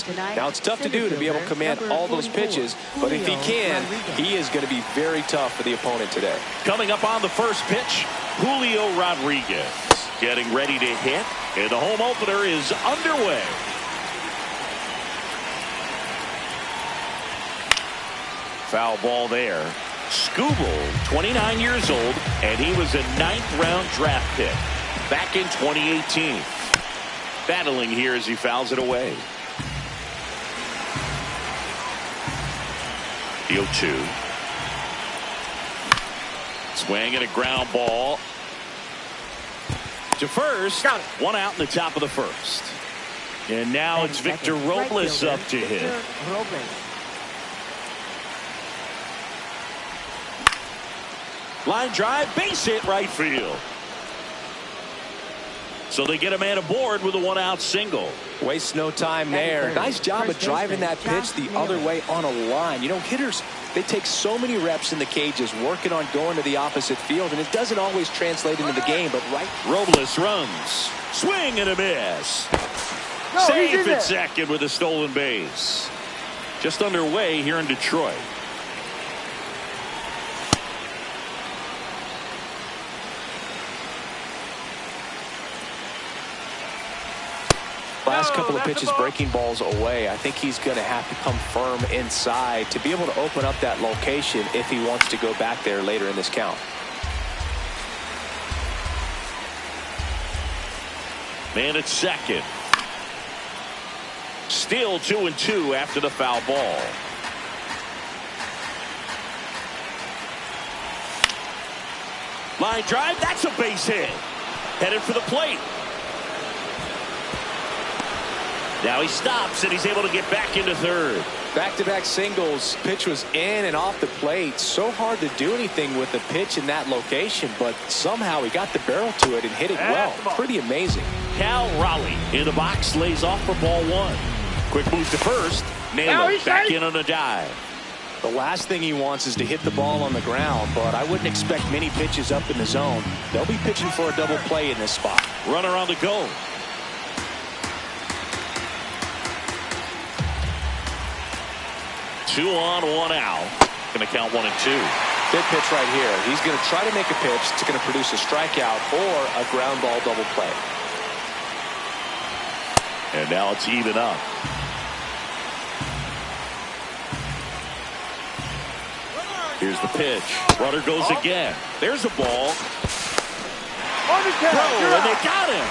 pitches. Now, it's tough to do to be able to command all those pitches, but if he can, he is going to be very tough for the opponent today. Coming up on the first pitch, Julio Rodriguez getting ready to hit, and the home opener is underway. Foul ball there. Skubal, 29 years old, and he was a 9th-round draft pick back in 2018. Battling here as he fouls it away. The 0-2. Swing and a ground ball to first. Got it. One out in the top of the first. And now it's Victor Robles up to hit. Line drive, base hit right field. So they get a man aboard with a 1-out single. Wastes no time there. Nice job of driving that pitch the other way on a line. You know, hitters, they take so many reps in the cages working on going to the opposite field, and it doesn't always translate into the game, but right. Robles runs. Swing and a miss. Safe at second with a stolen base. Just underway here in Detroit. Last couple of pitches breaking balls away. I think he's going to have to come firm inside to be able to open up that location if he wants to go back there later in this count. Man at second. Still 2-2 after the foul ball. Line drive, that's a base hit. Headed for the plate. Now he stops and he's able to get back into third. Back-to-back singles. Pitch was in and off the plate. So hard to do anything with the pitch in that location, but somehow he got the barrel to it and hit it well. Pretty amazing. Cal Raleigh in the box, lays off for ball one. Quick move to first. Naylor back in on a dive. The last thing he wants is to hit the ball on the ground, but I wouldn't expect many pitches up in the zone. They'll be pitching for a double play in this spot. Runner on the go. Two on, one out. Going to count 1-2. Big pitch right here. He's going to try to make a pitch that's going to produce a strikeout or a ground ball double play. And now it's even up. Here's the pitch. Runner goes again. There's a ball. Throw, and they got him.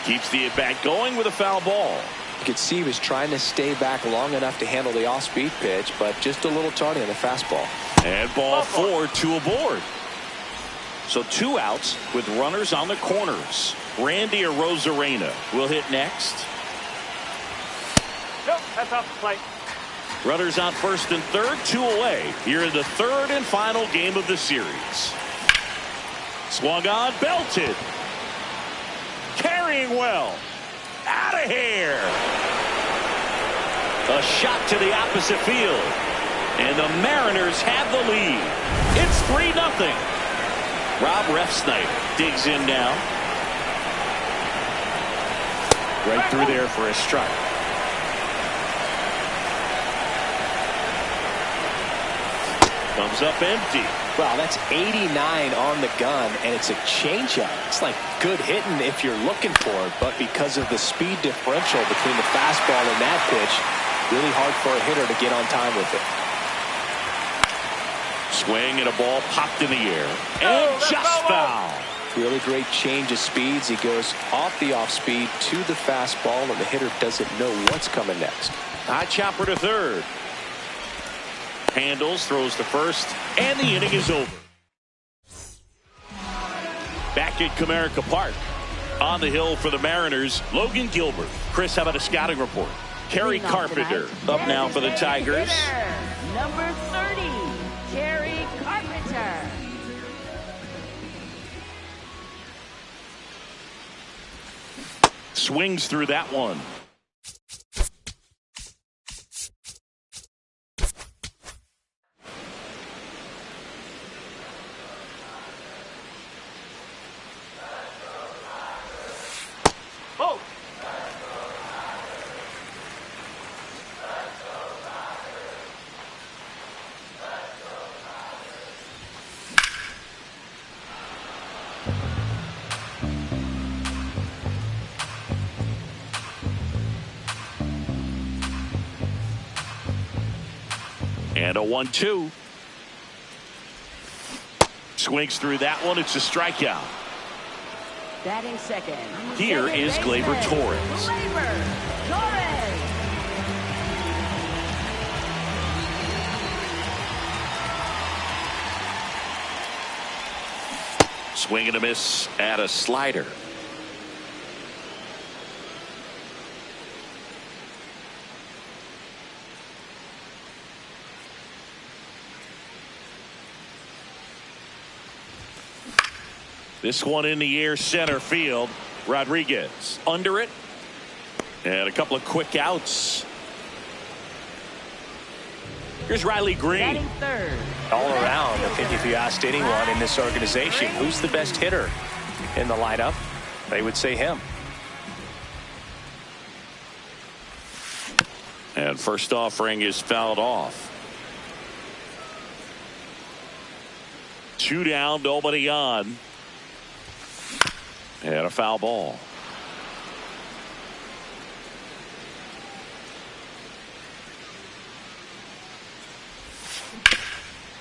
Keeps the at-bat going with a foul ball. You could see he was trying to stay back long enough to handle the off-speed pitch, but just a little tardy on the fastball. And ball four, 2 aboard. So 2 outs with runners on the corners. Randy Arozarena will hit next. Nope, that's off the plate. Runners on first and third, 2 away. Here in the third and final game of the series. Swung on, belted. Carrying well. Out of here. A shot to the opposite field. And the Mariners have the lead. It's 3-0. Rob Refsnyder digs in now. Right through there for a strike. Comes up empty. Wow, that's 89 on the gun, and it's a changeup. It's like good hitting if you're looking for it, but because of the speed differential between the fastball and that pitch, really hard for a hitter to get on time with it. Swing and a ball popped in the air, and just foul. Really great change of speeds. He goes off the off-speed to the fastball, and the hitter doesn't know what's coming next. High chopper to third. Handles, throws to first, and the inning is over. Back at Comerica Park. On the hill for the Mariners, Logan Gilbert. Chris, how about a scouting report? Kerry Carpenter up now for the Tigers. Number 30, Kerry Carpenter. Swings through that one. And a 1-2. Swings through that one. It's a strikeout. Batting second. Here is Gleyber Torres. Gleyber Torres. Swing and a miss at a slider. This one in the air, center field. Rodriguez under it. And a couple of quick outs. Here's Riley Green. Batting third. All around, I think if you asked anyone in this organization who's the best hitter in the lineup, they would say him. And first offering is fouled off. 2 down, nobody on. And a foul ball.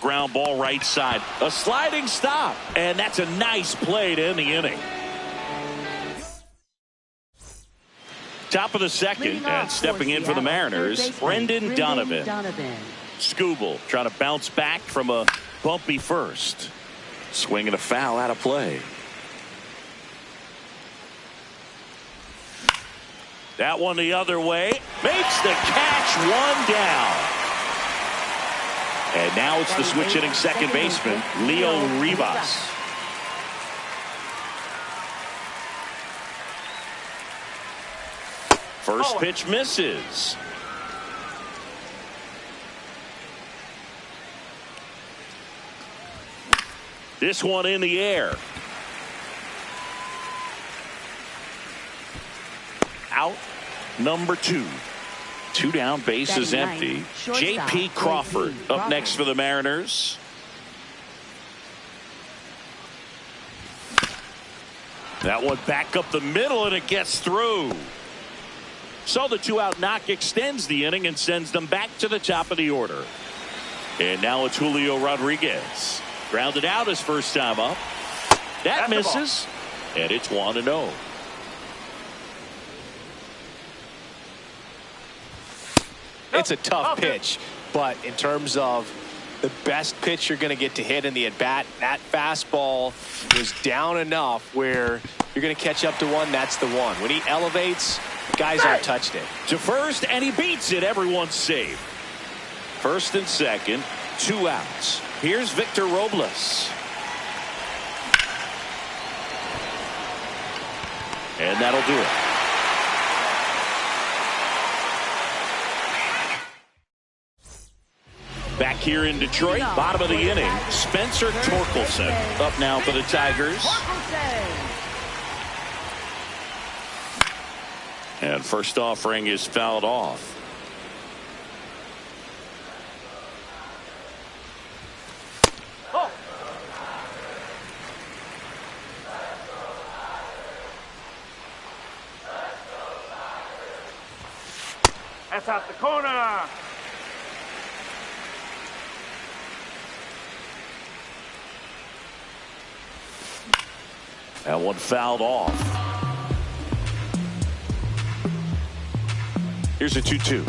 Ground ball right side. A sliding stop. And that's a nice play to end the inning. Top of the second. And stepping in for the Mariners, Brendan Donovan. Skubal trying to bounce back from a bumpy first. Swinging a foul out of play. That one the other way. Makes the catch, 1 down. And now it's the switch hitting second baseman, Leo Rivas. First pitch misses. This one in the air. Out number 2. 2 down, base is empty. J.P. Crawford up next for the Mariners. That one back up the middle, and it gets through. So the 2-out knock extends the inning and sends them back to the top of the order. And now it's Julio Rodriguez. Grounded out his first time up. That misses, and it's 1-0. It's a tough pitch, but in terms of the best pitch you're going to get to hit in the at-bat, that fastball was down enough where you're going to catch up to one. That's the one. When he elevates, guys aren't touching it. To first, and he beats it. Everyone's safe. First and second, 2 outs. Here's Victor Robles. And that'll do it. Back here in Detroit, bottom of the inning, Spencer Torkelson up now for the Tigers. And first offering is fouled off. That's out the corner. That one fouled off. Here's a 2-2.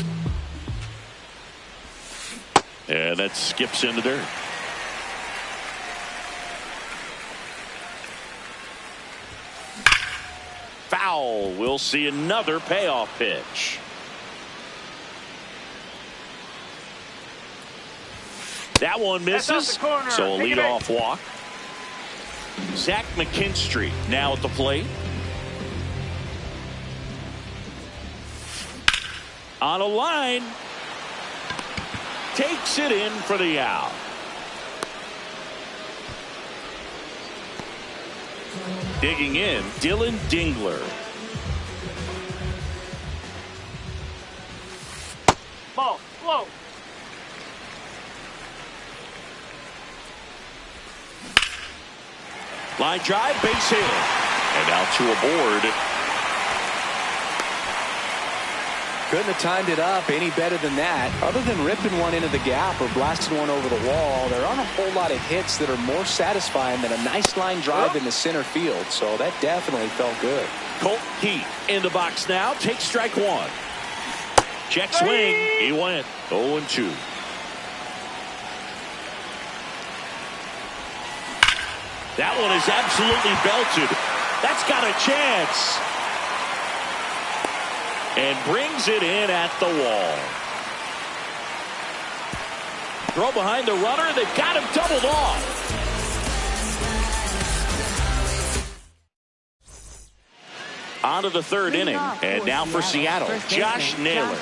And that skips into dirt. Foul. We'll see another payoff pitch. That one misses. So a leadoff walk. Zach McKinstry now at the plate. On a line. Takes it in for the out. Digging in, Dylan Dingler. Ball, slow. Line drive, base hit. And now to aboard. Couldn't have timed it up any better than that. Other than ripping one into the gap or blasting one over the wall, there aren't a whole lot of hits that are more satisfying than a nice line drive into center field. So that definitely felt good. Colt Heat in the box now. Takes strike one. Check swing. He went 0-2. That one is absolutely belted. That's got a chance. And brings it in at the wall. Throw behind the runner. They've got him doubled off. On to the third inning. And now for Seattle, Josh Naylor.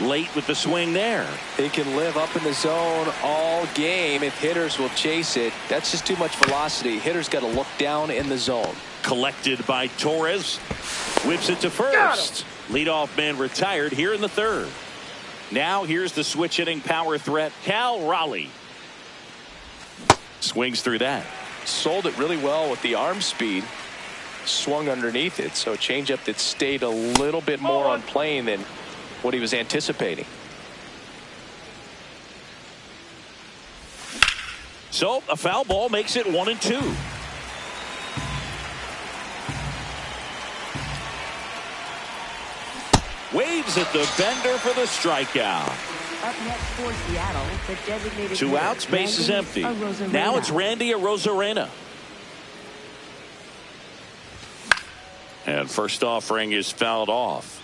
Late with the swing there. He can live up in the zone all game if hitters will chase it. That's just too much velocity. Hitters got to look down in the zone. Collected by Torres. Whips it to first. Leadoff man retired here in the third. Now here's the switch hitting power threat, Cal Raleigh. Swings through that. Sold it really well with the arm speed. Swung underneath it. So changeup that stayed a little bit more on plane than what he was anticipating. So a foul ball makes it 1-2. Waves at the bender for the strikeout. Up next for Seattle, the designated 2 outs, base is empty. Now it's Randy Arozarena. And first offering is fouled off.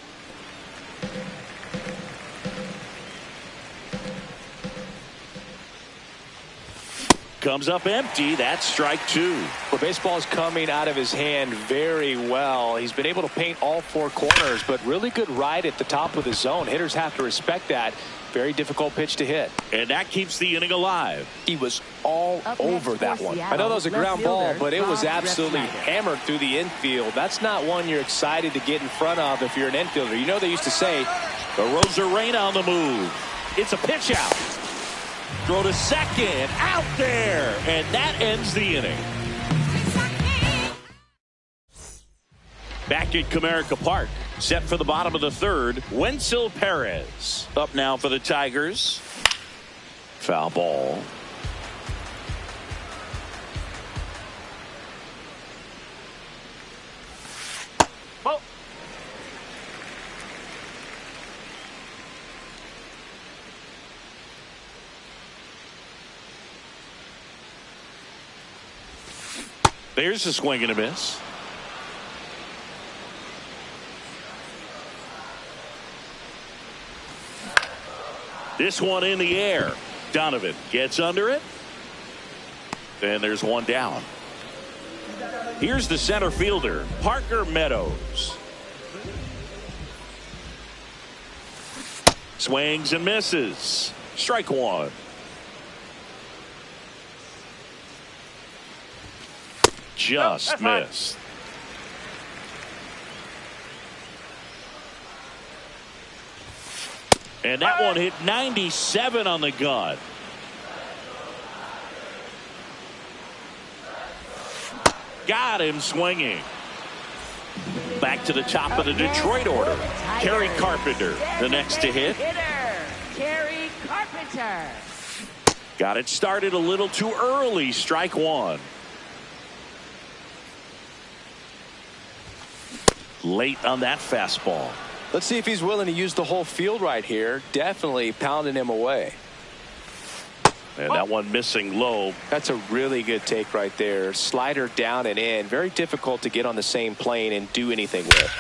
Comes up empty. That's strike 2. Well, baseball is coming out of his hand very well. He's been able to paint all 4 corners, but really good ride at the top of the zone. Hitters have to respect that. Very difficult pitch to hit. And that keeps the inning alive. He was all over that one. I know that was a ground ball, but it was absolutely hammered through the infield. That's not one you're excited to get in front of if you're an infielder. You know they used to say, Arozarena on the move. It's a pitch out. Throw to second, out there, and that ends the inning. Back at Comerica Park, set for the bottom of the third, Wenzel Perez. Up now for the Tigers. Foul ball. Ball. There's a swing and a miss. This one in the air. Donovan gets under it. And there's one down. Here's the center fielder, Parker Meadows. Swings and misses. Strike 1. Just missed. And that one hit 97 on the gun. Got him swinging. Back to the top of the Detroit order. Kerry Carpenter, the next to hit. Kerry Carpenter. Got it started a little too early. Strike 1. Late on that fastball. let's see if he's willing to use the whole field right here. Definitely pounding him away. And that one missing low. That's a really good take right there. Slider down and in. Very difficult to get on the same plane and do anything with.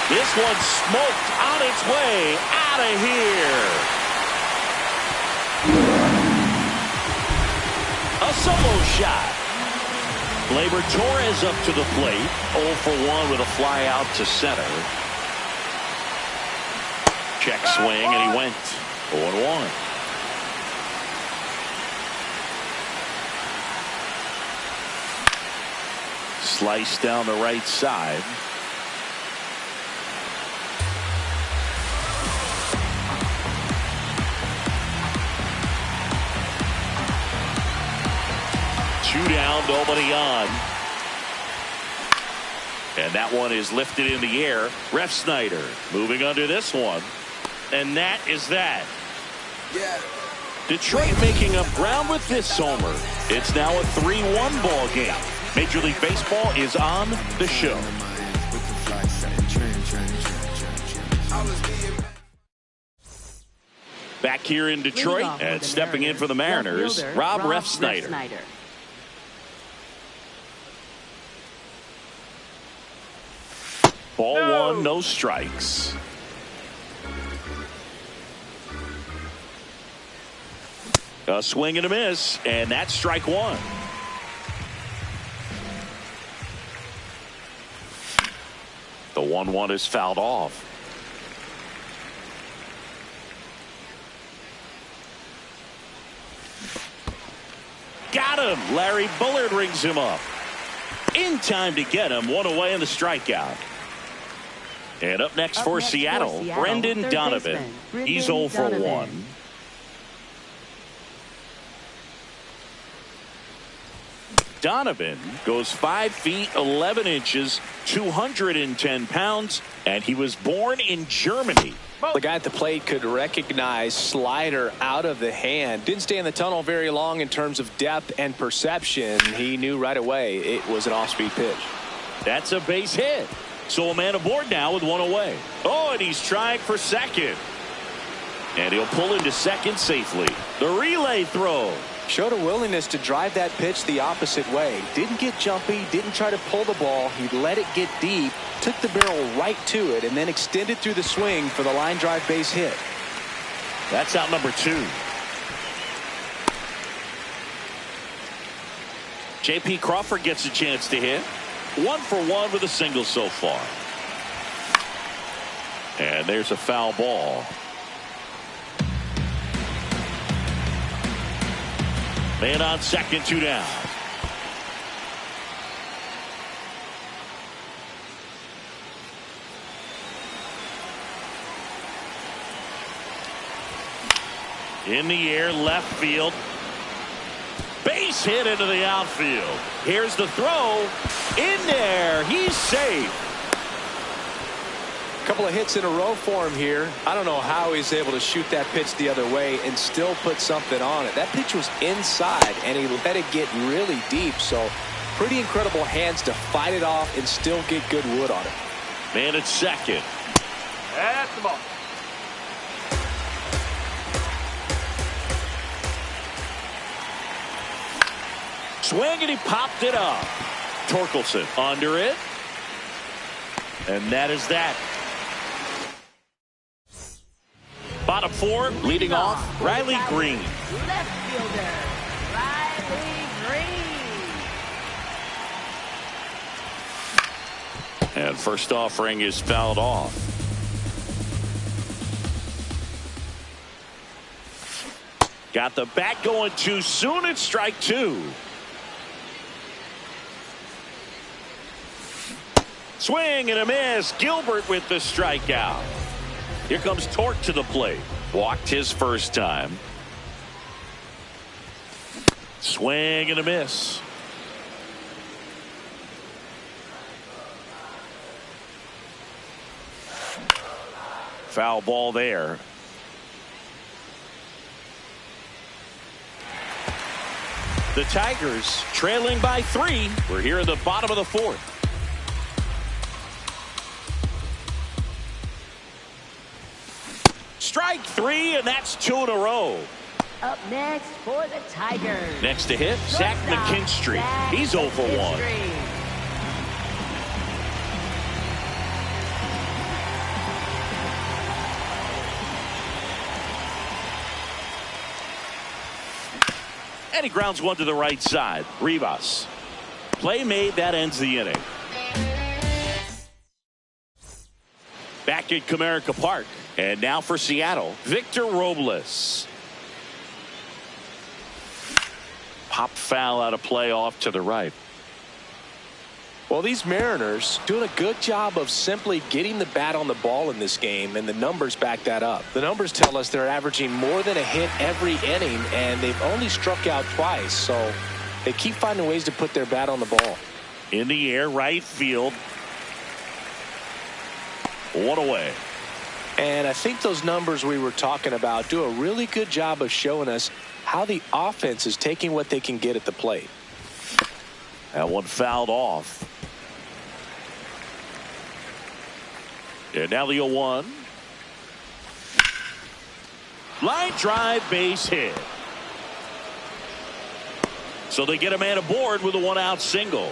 This one smoked on its way out of here. A solo shot. Gleyber Torres up to the plate. 0 for 1 with a fly out to center. Check swing, and he went 0-1. Slice down the right side. Two down, nobody on. And that one is lifted in the air. Ref Snyder moving under this one. And that is that. Yeah. Detroit making up ground with this homer. It's now a 3-1 ball game. Major League Baseball is on the show. Back here in Detroit and stepping in for the Mariners, Rob Ref Snyder. Ball one, no strikes. A swing and a miss, and that's strike one. The 1-1 is fouled off. Got him. Larry Bullard rings him up. In time to get him. One away in the strikeout. And up next for Seattle, Brendan Donovan. He's 0 for 1. Donovan goes 5 feet 11 inches, 210 pounds, and he was born in Germany. The guy at the plate could recognize slider out of the hand. Didn't stay in the tunnel very long in terms of depth and perception. He knew right away it was an off-speed pitch. That's a base hit. So a man aboard now with one away. Oh, and he's trying for second. And he'll pull into second safely. The relay throw. Showed a willingness to drive that pitch the opposite way. Didn't get jumpy, didn't try to pull the ball. He let it get deep, took the barrel right to it, and then extended through the swing for the line drive base hit. That's out number 2. J.P. Crawford gets a chance to hit. 1 for 1 with a single so far. And there's a foul ball. Man on second, 2 down. In the air, left field. Base hit into the outfield. Here's the throw. In there. He's safe. Couple of hits in a row for him here. I don't know how he's able to shoot that pitch the other way and still put something on it. That pitch was inside, and he let it get really deep. So pretty incredible hands to fight it off and still get good wood on it. Man at second. That's the ball. Swing, and he popped it up. Torkelson under it. And that is that. Bottom 4, leading off, Riley Green. Left fielder, Riley Green. And first offering is fouled off. Got the bat going too soon. It's strike 2. Swing and a miss. Gilbert with the strikeout. Here comes Torque to the plate. Walked his first time. Swing and a miss. Foul ball there. The Tigers trailing by 3. We're here in the bottom of the 4th. Strike 3, and that's 2 in a row. Up next for the Tigers. Next to hit, Zach McKinstry. He's 0 for 1. And he grounds one to the right side. Rivas. Play made, that ends the inning. Back at Comerica Park. And now for Seattle, Victor Robles. Pop foul out of play off to the right. Well, these Mariners doing a good job of simply getting the bat on the ball in this game, and the numbers back that up. The numbers tell us they're averaging more than a hit every inning, and they've only struck out twice, so they keep finding ways to put their bat on the ball. In the air, right field. One away. And I think those numbers we were talking about do a really good job of showing us how the offense is taking what they can get at the plate. That one fouled off. And now the 0-1. Line drive, base hit. So they get a man aboard with a 1-out single.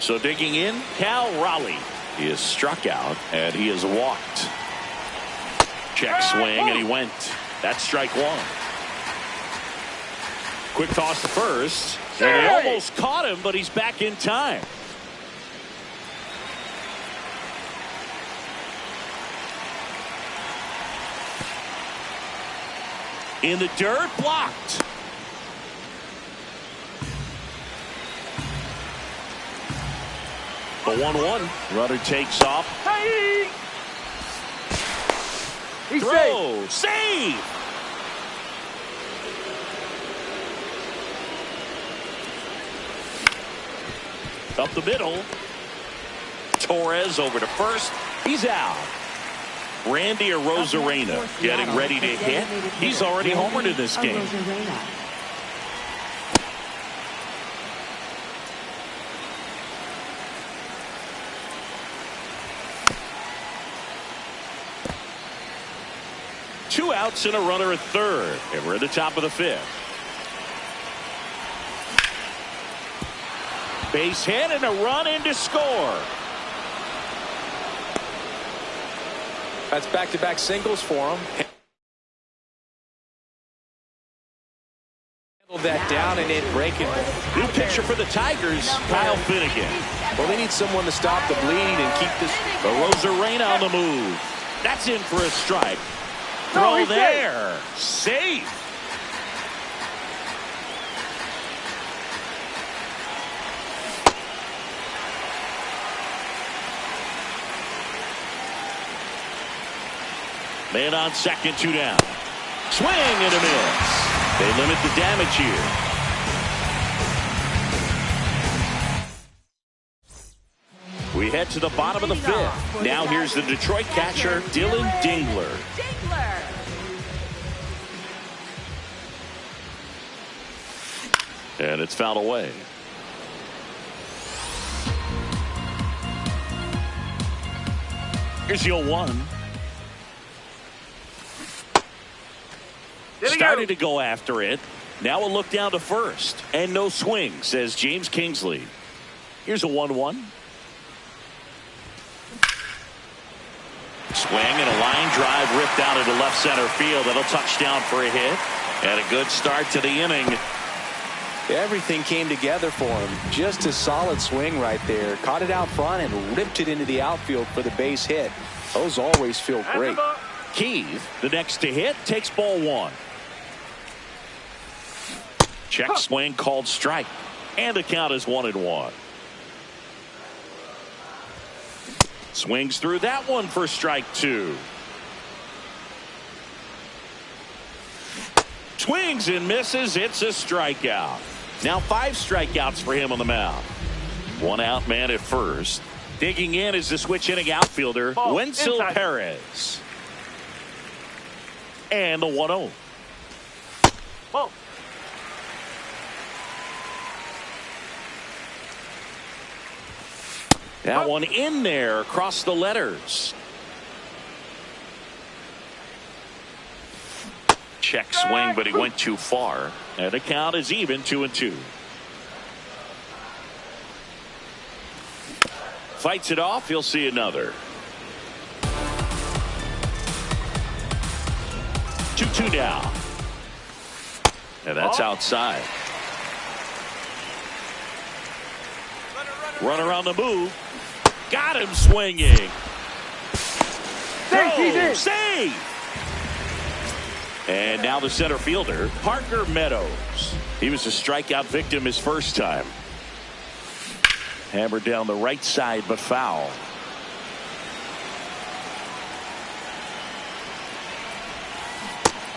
So digging in, Cal Raleigh. He is struck out and he is walked. Check swing and he went. That's strike one. Quick toss to first. And they almost caught him, but he's back in time. In the dirt, blocked. The 1-1. Runner takes off. Hey! He's Throw. Save. Up the middle. Torres over to first. He's out. Randy Arozarena getting ready to hit. He's already homered in this game. Two outs and a runner at third. And we're at the top of the fifth. Base hit and a run in to score. That's back-to-back singles for him. Handled that down and in breaking. New pitcher for the Tigers, Kyle Finnegan. Well, they need someone to stop the bleed and keep this. Arozarena on the move. That's in for a strike. Throw there. Safe. Man on second, 2 down. Swing and a miss. They limit the damage here. We head to the bottom of the fifth. Now here's the Detroit catcher, Dylan Dingler. And it's fouled away. Here's the 0-1. Started to go after it. Now we'll look down to first. And no swing, says James Kingsley. Here's a 1-1. Swing and a line drive ripped out into left center field. That'll touch down for a hit. And a good start to the inning. Everything came together for him. Just a solid swing right there. Caught it out front and ripped it into the outfield for the base hit. Those always feel great. Keith, the next to hit, takes ball one. Check swing called strike. And the count is 1-1. Swings through that one for strike two. Swings and misses. It's a strikeout. Now 5 strikeouts for him on the mound. 1 out man at first. Digging in is the switch hitting outfielder, Wenzel Perez. And the 1-0. Whoa. That one in there across the letters. Check swing, but he went too far. And the count is even, 2-2. Fights it off. He'll see another. 2-2 down. And that's outside. Runner on the move. Got him swinging. Save. And now the center fielder, Parker Meadows. He was a strikeout victim his first time. Hammered down the right side, but foul.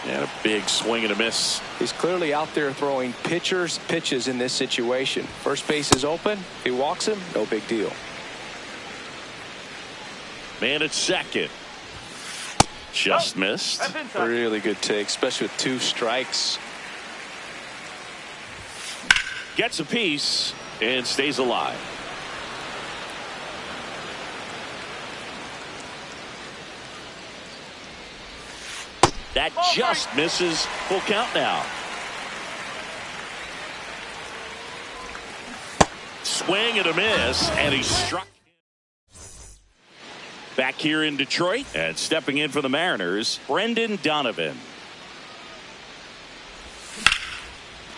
And a big swing and a miss. He's clearly out there throwing pitches in this situation. First base is open. If he walks him, no big deal. Man at second. Just missed. That's inside. Really good take, especially with 2 strikes. Gets a piece and stays alive. That just misses. Full count now. Swing and a miss, and he struck. Back here in Detroit, and stepping in for the Mariners, Brendan Donovan.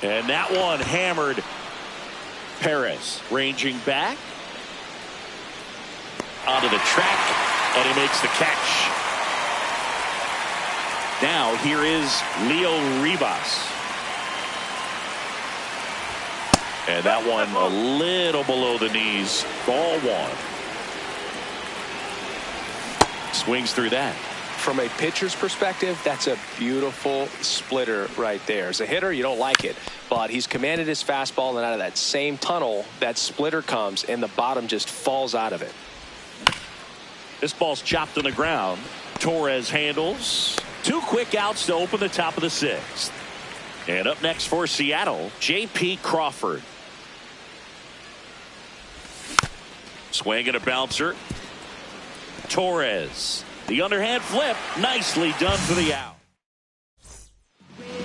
And that one hammered. Perez ranging back onto the track, and he makes the catch. Now here is Leo Rivas. And that one a little below the knees. Ball 1. Swings through that. From a pitcher's perspective, that's a beautiful splitter right there. As a hitter, you don't like it, but he's commanded his fastball, and out of that same tunnel, that splitter comes, and the bottom just falls out of it. This ball's chopped on the ground. Torres handles. 2 quick outs to open the top of the 6th. And up next for Seattle, J.P. Crawford. Swing and a bouncer. Torres. The underhand flip. Nicely done for the out.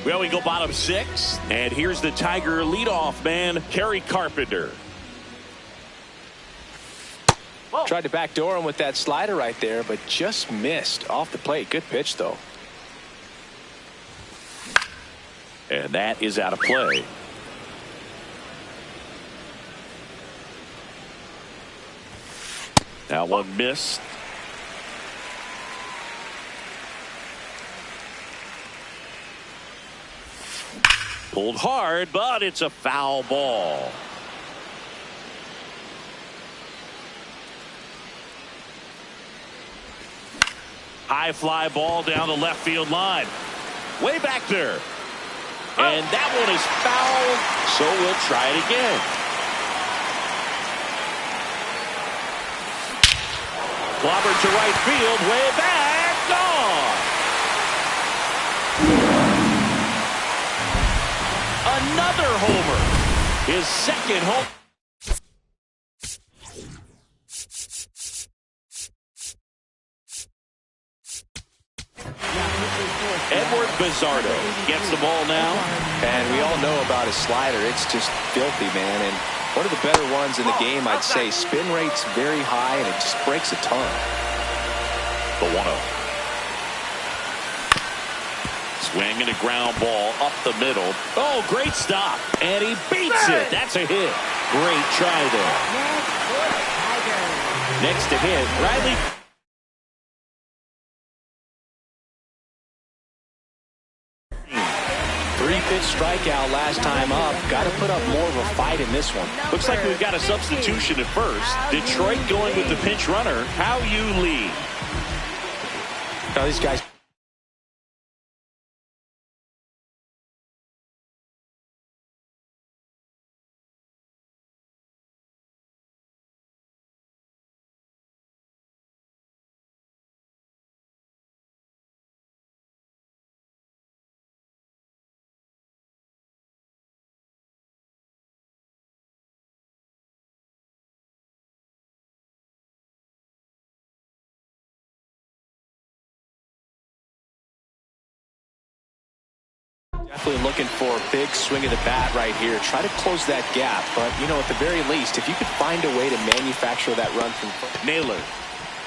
Well, we go bottom 6. And here's the Tiger leadoff man, Kerry Carpenter. Whoa. Tried to backdoor him with that slider right there, but just missed off the plate. Good pitch, though. And that is out of play. That one missed. Pulled hard, but it's a foul ball. High fly ball down the left field line. Way back there. And that one is foul, so we'll try it again. Clobbered to right field, way back, gone. Another homer. His second home. Edward Bizardo gets the ball now. And we all know about his slider. It's just filthy, man. And one of the better ones in the game, I'd say. Spin rate's very high, and it just breaks a ton. The 1-0. Swing and a ground ball up the middle. Oh, great stop. And he beats it. That's a hit. Great try there. Next to hit, Riley. Three-pitch strikeout last time up. Got to put up more of a fight in this one. Looks like we've got a substitution at first. Detroit going with the pinch runner. How you lead? Now these guys. Definitely looking for a big swing of the bat right here. Try to close that gap. But, you know, at the very least, if you could find a way to manufacture that run from Naylor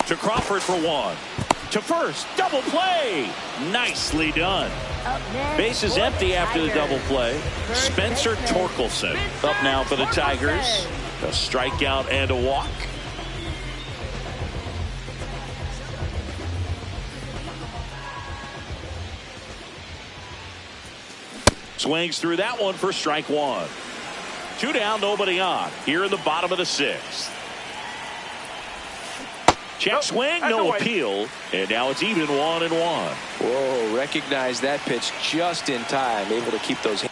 to Crawford for 1. To first. Double play. Nicely done. Base is empty after the double play. Spencer Torkelson up now for the Tigers. A strikeout and a walk. Swings through that one for strike 1. 2 down, nobody on. Here in the bottom of the 6th. Check swing, no appeal. And now it's even 1-1. Whoa, recognize that pitch just in time. Able to keep those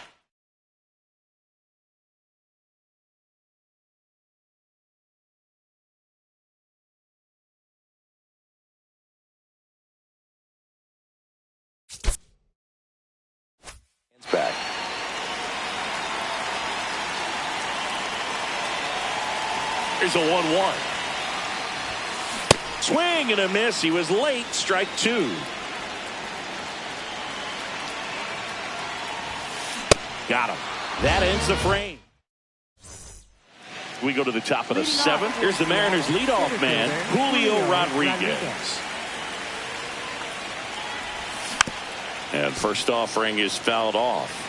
Here's a 1-1. Swing and a miss. He was late. Strike two. Got him. That ends the frame. We go to the top of the seventh. Here's the Mariners' leadoff man, Julio Rodriguez. And first offering is fouled off.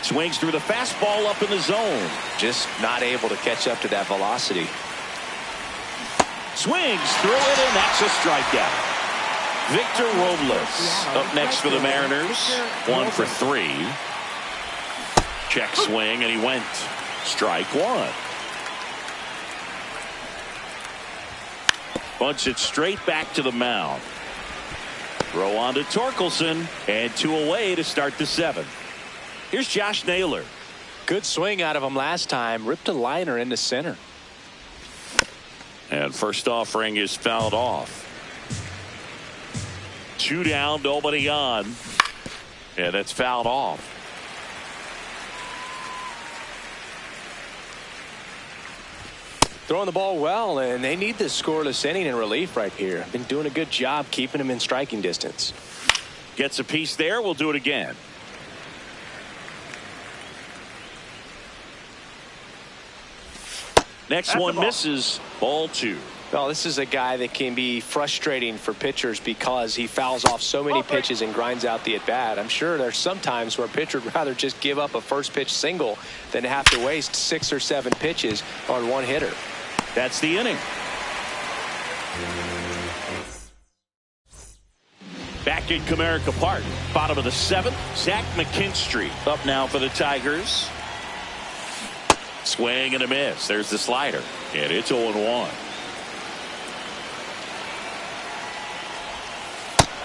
Swings through the fastball up in the zone. Just not able to catch up to that velocity. Swings through it, and that's a strikeout. Victor Robles up next for the Mariners. 1 for 3. Check swing, and he went. Strike one. Bunts it straight back to the mound. Throw on to Torkelson, and 2 away to start the 7th. Here's Josh Naylor. Good swing out of him last time. Ripped a liner into center. And first offering is fouled off. 2 down, nobody on. And it's fouled off. Throwing the ball well, and they need this scoreless inning in relief right here. Been doing a good job keeping him in striking distance. Gets a piece there. We'll do it again. Next one misses. Ball 2. Well, this is a guy that can be frustrating for pitchers because he fouls off so many pitches and grinds out the at-bat. I'm sure there's some times where a pitcher would rather just give up a first pitch single than have to waste 6 or 7 pitches on one hitter. That's the inning. Back in Comerica Park, bottom of the 7th, Zach McKinstry up now for the Tigers. Swing and a miss. There's the slider, and it's 0-1.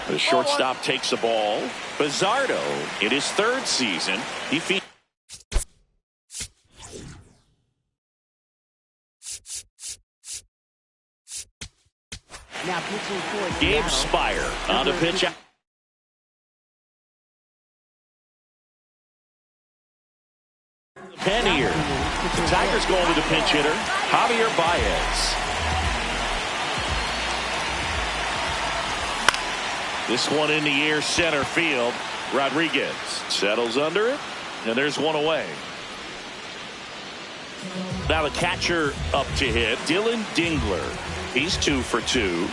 The shortstop takes the ball. Bizzardo in his 3rd season. He feeds. Now pitching for Gabe Spire on the pitch. Pen here. The Tigers going to the pinch hitter, Javier Baez. This one in the air, center field. Rodriguez settles under it, and there's one away. Now the catcher up to hit, Dylan Dingler. He's 2 for 2.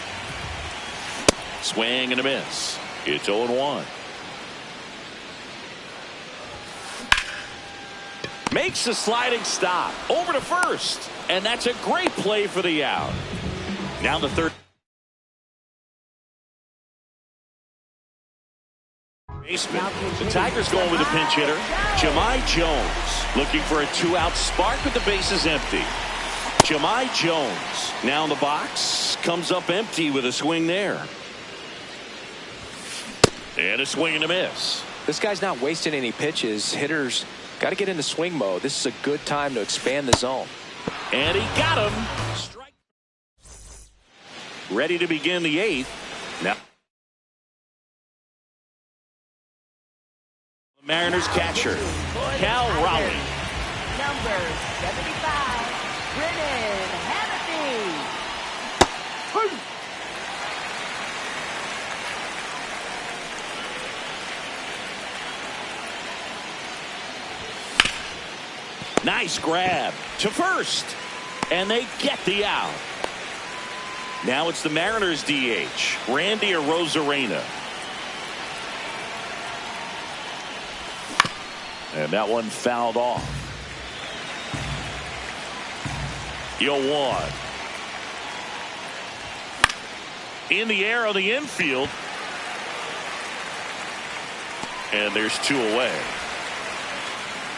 Swing and a miss. It's 0-1. Makes a sliding stop over to first, and that's a great play for the out. Now the 3rd baseman. The Tigers going with a pinch hitter, Jahmai Jones, looking for a 2-out spark with the bases empty. Jahmai Jones now in the box, comes up empty with a swing there. And a swing and a miss. This guy's not wasting any pitches. Hitters got to get into swing mode. This is a good time to expand the zone. And he got him. Strike. Ready to begin the 8th. Now the Mariners catcher, Cal Raleigh. Number 75, Brennan Hannafy. Nice grab to first, and they get the out. Now it's the Mariners DH, Randy Arozarena. And that one fouled off. 0-1. In the air on the infield. And there's 2 away.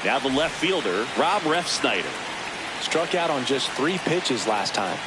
Now the left fielder, Rob Refsnyder. Struck out on just 3 pitches last time.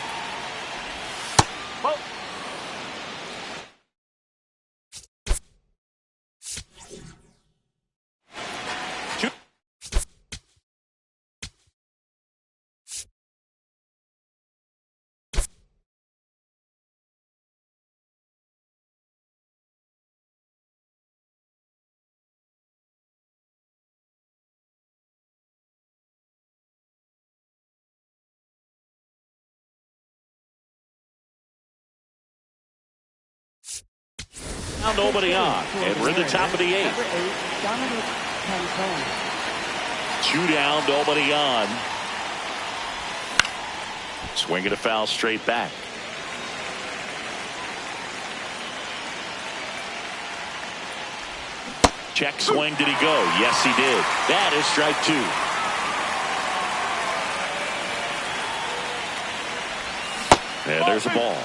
nobody on, and we're in the top of the 8th. Number 8, Dominic Cantone. 2 down, nobody on. Swing and a foul straight back. Check swing, did he go? Yes, he did. That is strike 2. And there's a ball.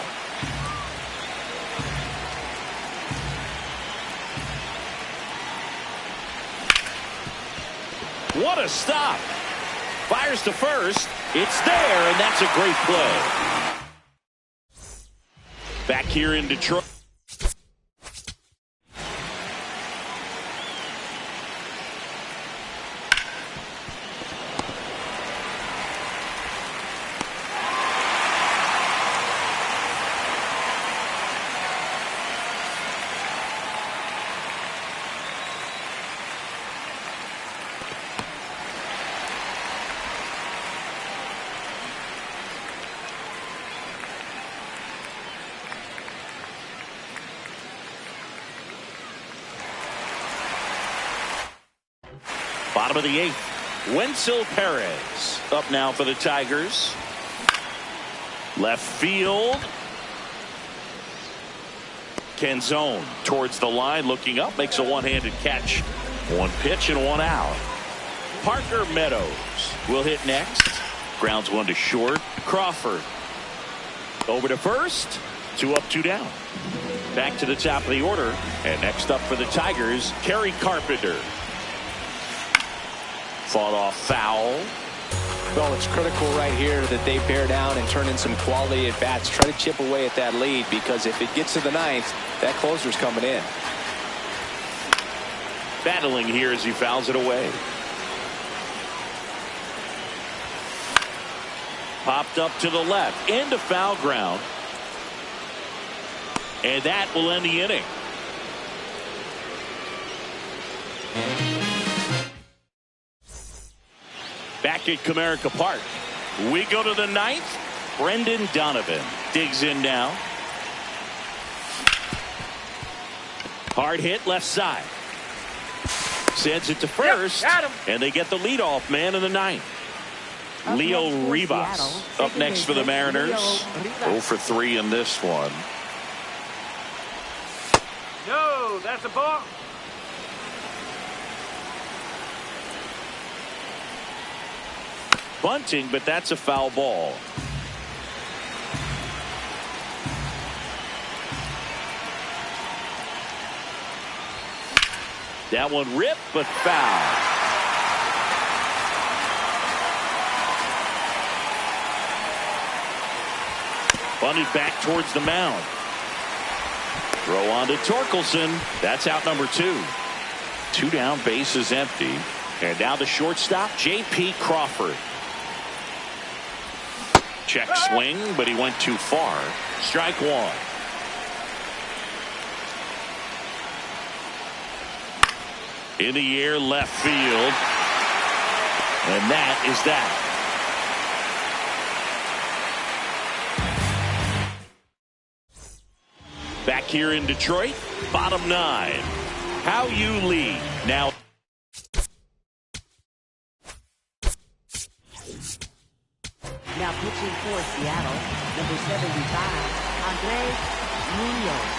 What a stop. Fires to first. It's there, and that's a great play. Back here in Detroit. Bottom of the 8th. Wenzel Perez up now for the Tigers. Left field. Canzone towards the line, looking up, makes a one-handed catch. 1 pitch and 1 out. Parker Meadows will hit next. Grounds 1 to short. Crawford over to first. 2 up, 2 down. Back to the top of the order. And next up for the Tigers, Kerry Carpenter. Fought off foul. Well, it's critical right here that they bear down and turn in some quality at bats. Try to chip away at that lead, because if it gets to the 9th, that closer's coming in. Battling here as he fouls it away. Popped up to the left into foul ground. And that will end the inning. Back at Comerica Park. We go to the 9th. Brendan Donovan digs in now. Hard hit left side. Sends it to first. And they get the leadoff man in the 9th. Leo Rivas up next for the Mariners. 0 for 3 in this one. No, that's a ball. Bunting, but that's a foul ball. That one ripped, but foul. Bunted back towards the mound. Throw on to Torkelson. That's out number 2. 2 down, base is empty. And now the shortstop, J.P. Crawford. Check swing, but he went too far. Strike 1. In the air, left field. And that is that. Back here in Detroit, bottom 9. How you lead. Now pitching for Seattle, number 75, Andre Munoz.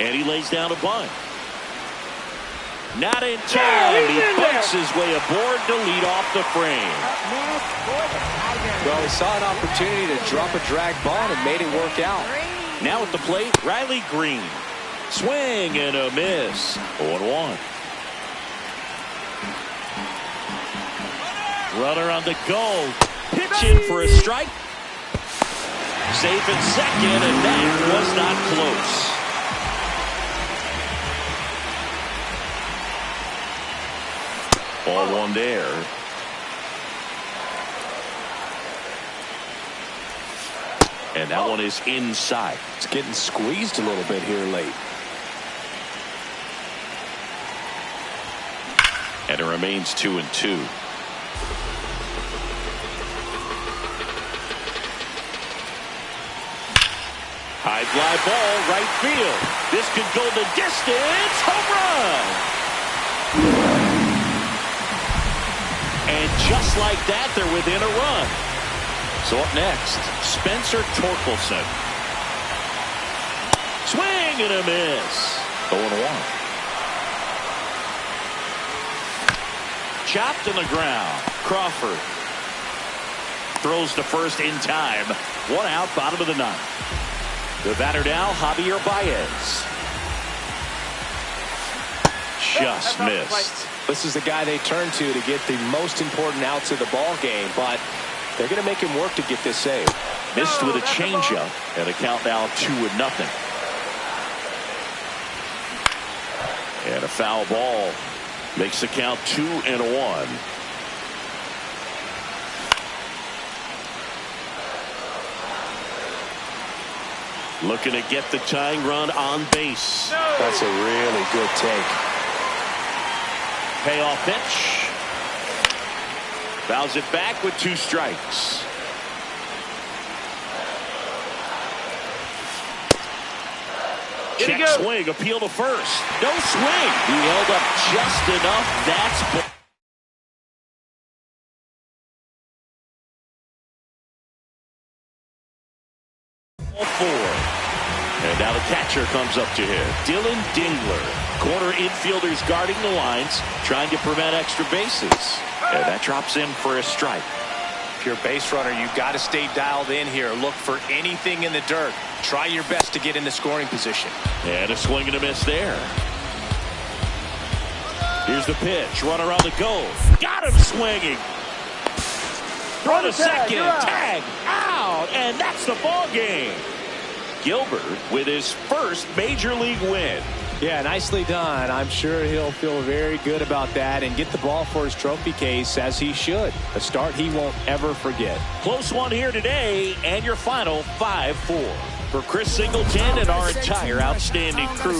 And he lays down a bunt. Not in time. He bunts his way aboard to lead off the frame. Up next for the Tigers. Well, he saw an opportunity to drop a drag ball and made it work out. Now at the plate, Riley Green. Swing and a miss. 0-1. Runner on the go. Pitching for a strike. Safe at second, and that was not close. Ball 1 there. And that one is inside. It's getting squeezed a little bit here late. And it remains 2-2. High High fly ball, right field. This could go the distance. Home run. And just like that, they're within a run. So up next, Spencer Torkelson. Swing and a miss. 0-1. Chopped on the ground. Crawford throws to first in time. 1 out, bottom of the 9th. The batter now, Javier Baez. Just missed. This is the guy they turn to get the most important outs of the ball game, but they're going to make him work to get this save. Missed with a changeup, and a count now 2-0. And a foul ball makes the count 2-1. Looking to get the tying run on base. That's a really good take. Payoff pitch. Fouls it back with 2 strikes. Check swing, appeal to first. No swing. He held up just enough. That's ball 4. And now the catcher comes up to him. Dylan Dingler. Corner infielders guarding the lines, trying to prevent extra bases. And that drops in for a strike. If you're a base runner, you've got to stay dialed in here. Look for anything in the dirt. Try your best to get into scoring position. And a swing and a miss there. Here's the pitch. Runner on the go. Got him swinging. Throw to second. Tag. Out. And that's the ball game. Gilbert with his first major league win. Yeah, nicely done. I'm sure he'll feel very good about that and get the ball for his trophy case, as he should. A start he won't ever forget. Close one here today, and your final 5-4. For Chris Singleton and our entire outstanding crew.